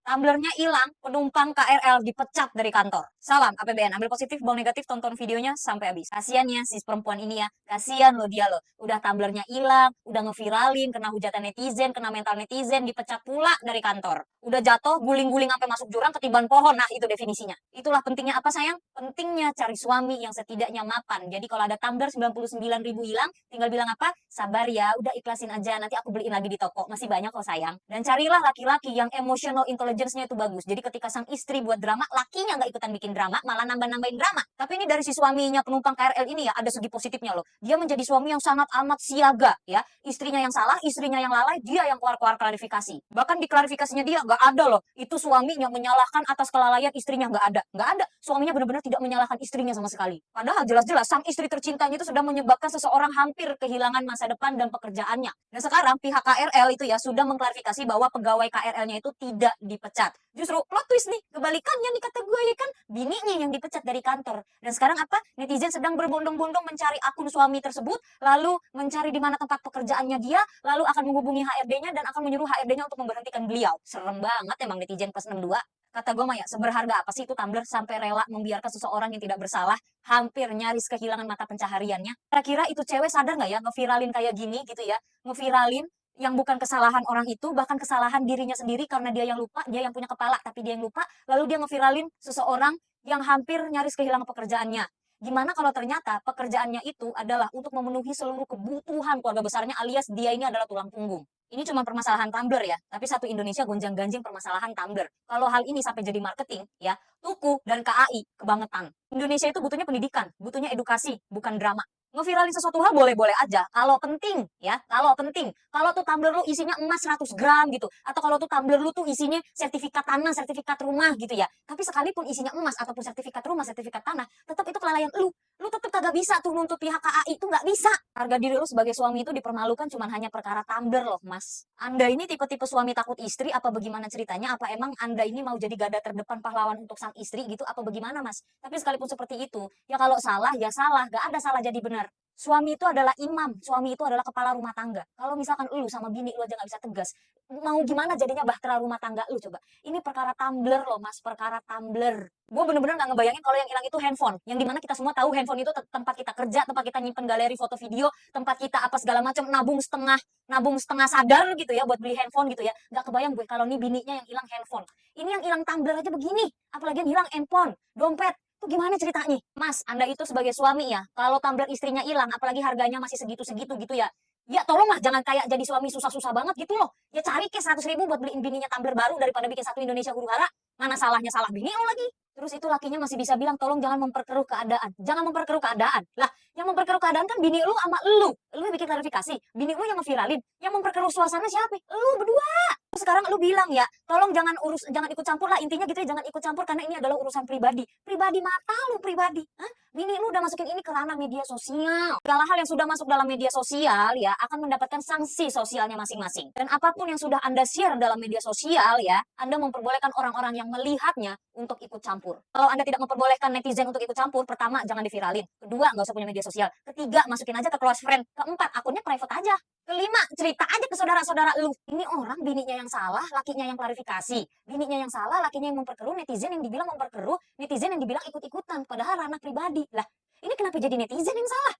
Tumblernya hilang, penumpang KRL dipecat dari kantor. Salam APBN, ambil positif, buang negatif, tonton videonya sampai habis. Kasian ya si perempuan ini ya, kasian loh dia loh. Udah tumblernya hilang, udah ngeviralin, kena hujatan netizen, kena mental netizen, dipecat pula dari kantor. Udah jatuh, guling-guling sampai masuk jurang, ketiban pohon. Nah, itu definisinya. Itulah pentingnya apa sayang? Pentingnya cari suami yang setidaknya mapan. Jadi kalau ada tumbler 99.000 hilang, tinggal bilang apa? Sabar ya, udah ikhlasin aja, nanti aku beliin lagi di toko. Masih banyak kok sayang. Dan carilah laki-laki yang emotional intelligence-nya itu bagus. Jadi ketika sang istri buat drama, lakinya nggak ikutan bikin drama, malah nambah-nambahin drama. Tapi ini dari si suaminya penumpang KRL ini ya, ada segi positifnya loh. Dia menjadi suami yang sangat amat siaga ya. Istrinya yang salah, istrinya yang lalai, dia yang keluar-keluar klarifikasi. Bahkan di klarifikasinya dia nggak ada loh. Itu suaminya menyalahkan atas kelalaian istrinya, nggak ada. Nggak ada. Suaminya benar-benar tidak menyalahkan istrinya sama sekali. Padahal jelas-jelas sang istri tercintanya itu sudah menyebabkan seseorang hampir kehilangan masa depan dan pekerjaannya. Dan sekarang pihak KRL itu ya sudah mengklarifikasi bahwa pegawai KRL-nya itu tidak dipecat. Justru plot twist nih, kebalikannya nih kata gue ya kan, bininya yang dipecat dari kantor. Dan sekarang apa? Netizen sedang berbondong-bondong mencari akun suami tersebut, lalu mencari di mana tempat pekerjaannya dia, lalu akan menghubungi HRD-nya dan akan menyuruh HRD-nya untuk memberhentikan beliau. Serem banget emang netizen plus 62. Kata gue mah ya, seberharga apa sih itu tumbler sampai rela membiarkan seseorang yang tidak bersalah hampir nyaris kehilangan mata pencahariannya. Kira-kira itu cewek sadar nggak ya ngeviralin kayak gini gitu ya, ngeviralin yang bukan kesalahan orang itu, bahkan kesalahan dirinya sendiri karena dia yang lupa, dia yang punya kepala tapi dia yang lupa, lalu dia ngeviralin seseorang yang hampir nyaris kehilangan pekerjaannya. Gimana kalau ternyata pekerjaannya itu adalah untuk memenuhi seluruh kebutuhan keluarga besarnya alias dia ini adalah tulang punggung. Ini cuma permasalahan tumbler ya, tapi satu Indonesia gonjang-ganjing permasalahan tumbler. Kalau hal ini sampai jadi marketing, ya, Tuku dan KAI kebangetan. Indonesia itu butuhnya pendidikan, butuhnya edukasi, bukan drama. Ngeviralin sesuatu hal boleh-boleh aja, kalau penting ya, kalau penting. Kalau tuh tumbler lu isinya emas 100 gram gitu, atau kalau tuh tumbler lu tuh isinya sertifikat tanah, sertifikat rumah gitu ya. Tapi sekalipun isinya emas ataupun sertifikat rumah, sertifikat tanah, tetap itu kelalaian lu. Lu tetap kagak bisa tuh nuntut pihak KAI itu nggak bisa. Harga diri lu sebagai suami itu dipermalukan cuma hanya perkara tumbler loh, Mas. Anda ini tipe-tipe suami takut istri apa bagaimana ceritanya? Apa emang Anda ini mau jadi garda terdepan pahlawan untuk sang istri gitu apa bagaimana, Mas? Tapi sekalipun seperti itu, ya kalau salah ya salah, nggak ada salah jadi benar. Suami itu adalah imam, suami itu adalah kepala rumah tangga. Kalau misalkan lu sama bini lu aja nggak bisa tegas, mau gimana jadinya bahtera rumah tangga lu coba? Ini perkara tumbler loh mas, perkara tumbler. Gue bener-bener nggak ngebayangin kalau yang hilang itu handphone. Yang dimana kita semua tahu handphone itu tempat kita kerja, tempat kita nyimpen galeri foto video, tempat kita apa segala macam nabung setengah sadar gitu ya buat beli handphone gitu ya. Nggak kebayang gue kalau nih bininya yang hilang handphone. Ini yang hilang tumbler aja begini, apalagi yang hilang handphone, dompet. Itu gimana ceritanya? Mas, Anda itu sebagai suami ya, kalau tumbler istrinya hilang, apalagi harganya masih segitu-segitu gitu ya, ya tolonglah jangan kayak jadi suami susah-susah banget gitu loh. Ya cari ke 100.000 buat beliin bininya tumbler baru daripada bikin satu Indonesia huru-hara. Mana salahnya salah bini lo lagi. Terus itu lakinya masih bisa bilang, tolong jangan memperkeruh keadaan. Jangan memperkeruh keadaan. Lah, yang memperkeruh keadaan kan bini lu sama lu. Lu yang bikin klarifikasi. Bini lu yang ngeviralin. Yang memperkeruh suasana siapa? Lu berdua. Sekarang lu bilang ya, tolong jangan ikut campur lah intinya gitu ya, jangan ikut campur karena ini adalah urusan pribadi. Pribadi mata lu pribadi. Hah? Bini lu udah masukin ini ke ranah media sosial. Segala hal yang sudah masuk dalam media sosial ya akan mendapatkan sanksi sosialnya masing-masing. Dan apapun yang sudah Anda share dalam media sosial ya, Anda memperbolehkan orang-orang yang melihatnya untuk ikut campur. Kalau Anda tidak memperbolehkan netizen untuk ikut campur, pertama jangan diviralin. Kedua, nggak usah punya media sosial. Ketiga, masukin aja ke close friend. Keempat, akunnya private aja. Kelima, cerita aja ke saudara-saudara lu. Ini orang bininya yang salah, lakinya yang klarifikasi. Bininya yang salah, lakinya yang memperkeruh, netizen yang dibilang memperkeruh, netizen yang dibilang ikut-ikutan. Padahal ranah pribadi. Lah, ini kenapa jadi netizen yang salah?